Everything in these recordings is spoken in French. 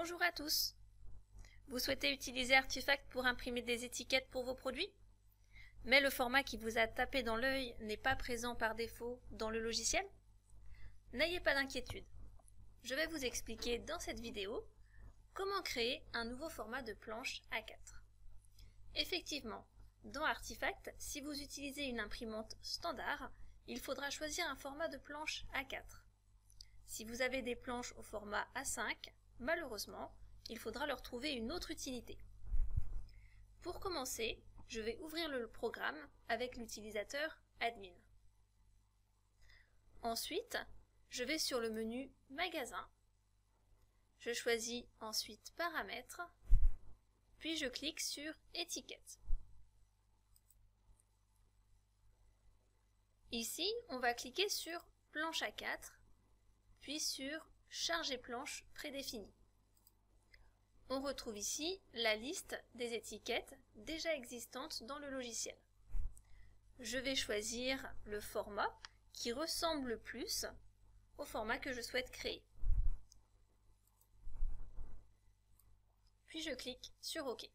Bonjour à tous! Vous souhaitez utiliser Artifact pour imprimer des étiquettes pour vos produits? Mais le format qui vous a tapé dans l'œil n'est pas présent par défaut dans le logiciel? N'ayez pas d'inquiétude. Je vais vous expliquer dans cette vidéo comment créer un nouveau format de planche A4. Effectivement, dans Artifact, si vous utilisez une imprimante standard, il faudra choisir un format de planche A4. Si vous avez des planches au format A5, malheureusement, il faudra leur trouver une autre utilité. Pour commencer, je vais ouvrir le programme avec l'utilisateur Admin. Ensuite, je vais sur le menu Magasin. Je choisis ensuite Paramètres, puis je clique sur Étiquette. Ici, on va cliquer sur Planche A4, puis sur Charger planche prédéfinie. On retrouve ici la liste des étiquettes déjà existantes dans le logiciel. Je vais choisir le format qui ressemble le plus au format que je souhaite créer. Puis je clique sur OK.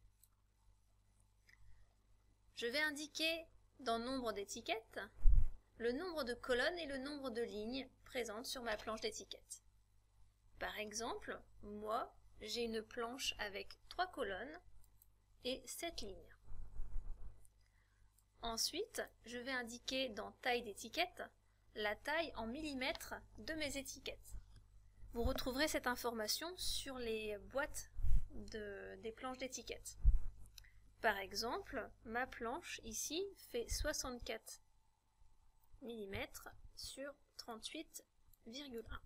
Je vais indiquer dans Nombre d'étiquettes le nombre de colonnes et le nombre de lignes présentes sur ma planche d'étiquettes. Par exemple, moi, j'ai une planche avec 3 colonnes et 7 lignes. Ensuite, je vais indiquer dans Taille d'étiquette la taille en millimètres de mes étiquettes. Vous retrouverez cette information sur les boîtes des planches d'étiquettes. Par exemple, ma planche ici fait 64 mm sur 38,1.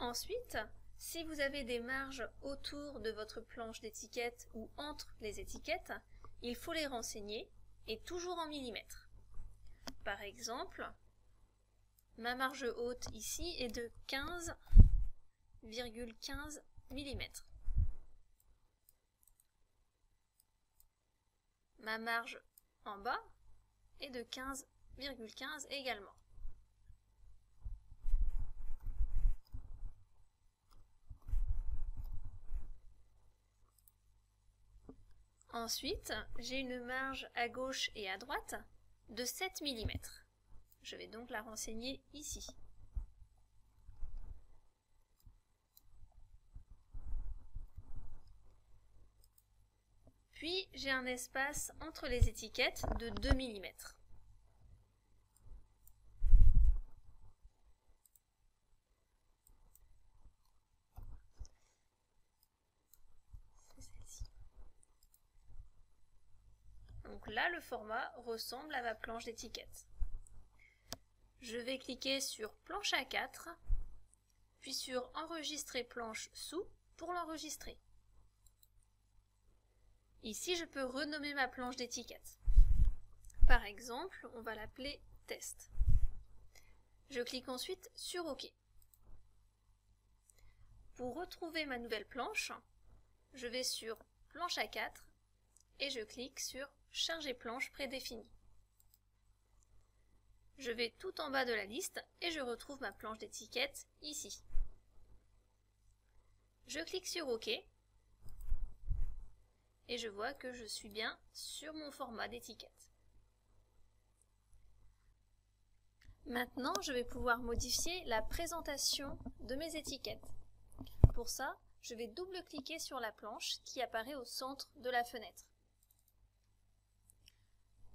Ensuite, si vous avez des marges autour de votre planche d'étiquette ou entre les étiquettes, il faut les renseigner et toujours en millimètres. Par exemple, ma marge haute ici est de 15,15 mm. Ma marge en bas est de 15,15 également. Ensuite, j'ai une marge à gauche et à droite de 7 mm. Je vais donc la renseigner ici. Puis, j'ai un espace entre les étiquettes de 2 mm. Donc là, le format ressemble à ma planche d'étiquette. Je vais cliquer sur Planche A4, puis sur Enregistrer planche sous pour l'enregistrer. Ici, je peux renommer ma planche d'étiquette. Par exemple, on va l'appeler Test. Je clique ensuite sur OK. Pour retrouver ma nouvelle planche, je vais sur Planche A4 et je clique sur Charger planche prédéfinie. Je vais tout en bas de la liste et je retrouve ma planche d'étiquette ici. Je clique sur OK et je vois que je suis bien sur mon format d'étiquette. Maintenant, je vais pouvoir modifier la présentation de mes étiquettes. Pour ça, je vais double-cliquer sur la planche qui apparaît au centre de la fenêtre.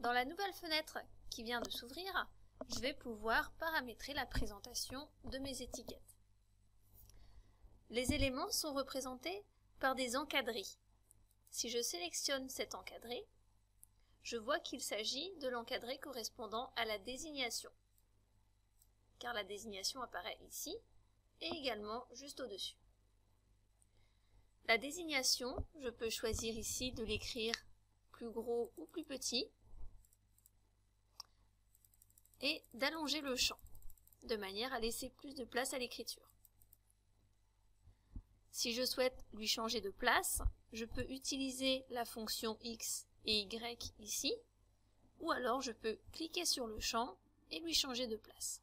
Dans la nouvelle fenêtre qui vient de s'ouvrir, je vais pouvoir paramétrer la présentation de mes étiquettes. Les éléments sont représentés par des encadrés. Si je sélectionne cet encadré, je vois qu'il s'agit de l'encadré correspondant à la désignation, car la désignation apparaît ici et également juste au-dessus. La désignation, je peux choisir ici de l'écrire plus gros ou plus petit, et d'allonger le champ, de manière à laisser plus de place à l'écriture. Si je souhaite lui changer de place, je peux utiliser la fonction X et Y ici, ou alors je peux cliquer sur le champ et lui changer de place.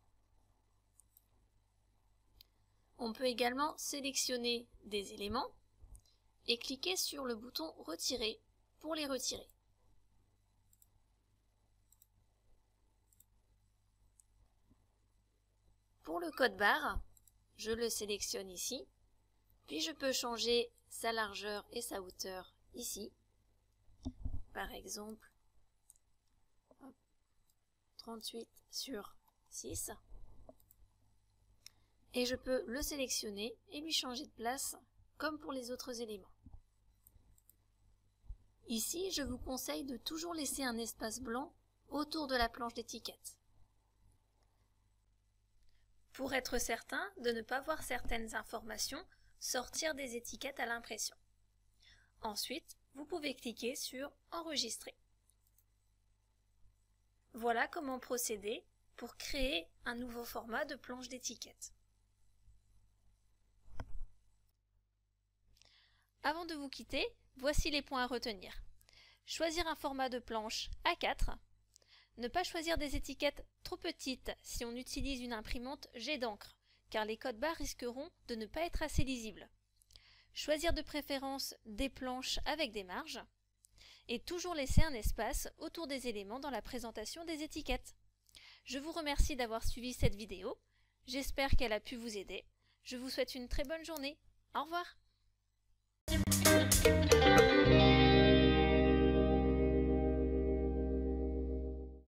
On peut également sélectionner des éléments et cliquer sur le bouton « Retirer » pour les retirer. Pour le code barre, je le sélectionne ici, puis je peux changer sa largeur et sa hauteur ici. Par exemple, 38 sur 6. Et je peux le sélectionner et lui changer de place comme pour les autres éléments. Ici, je vous conseille de toujours laisser un espace blanc autour de la planche d'étiquette, pour être certain de ne pas voir certaines informations sortir des étiquettes à l'impression. Ensuite, vous pouvez cliquer sur « Enregistrer ». Voilà comment procéder pour créer un nouveau format de planche d'étiquette. Avant de vous quitter, voici les points à retenir. Choisir un format de planche A4. Ne pas choisir des étiquettes trop petites si on utilise une imprimante jet d'encre, car les codes barres risqueront de ne pas être assez lisibles. Choisir de préférence des planches avec des marges. Et toujours laisser un espace autour des éléments dans la présentation des étiquettes. Je vous remercie d'avoir suivi cette vidéo. J'espère qu'elle a pu vous aider. Je vous souhaite une très bonne journée. Au revoir.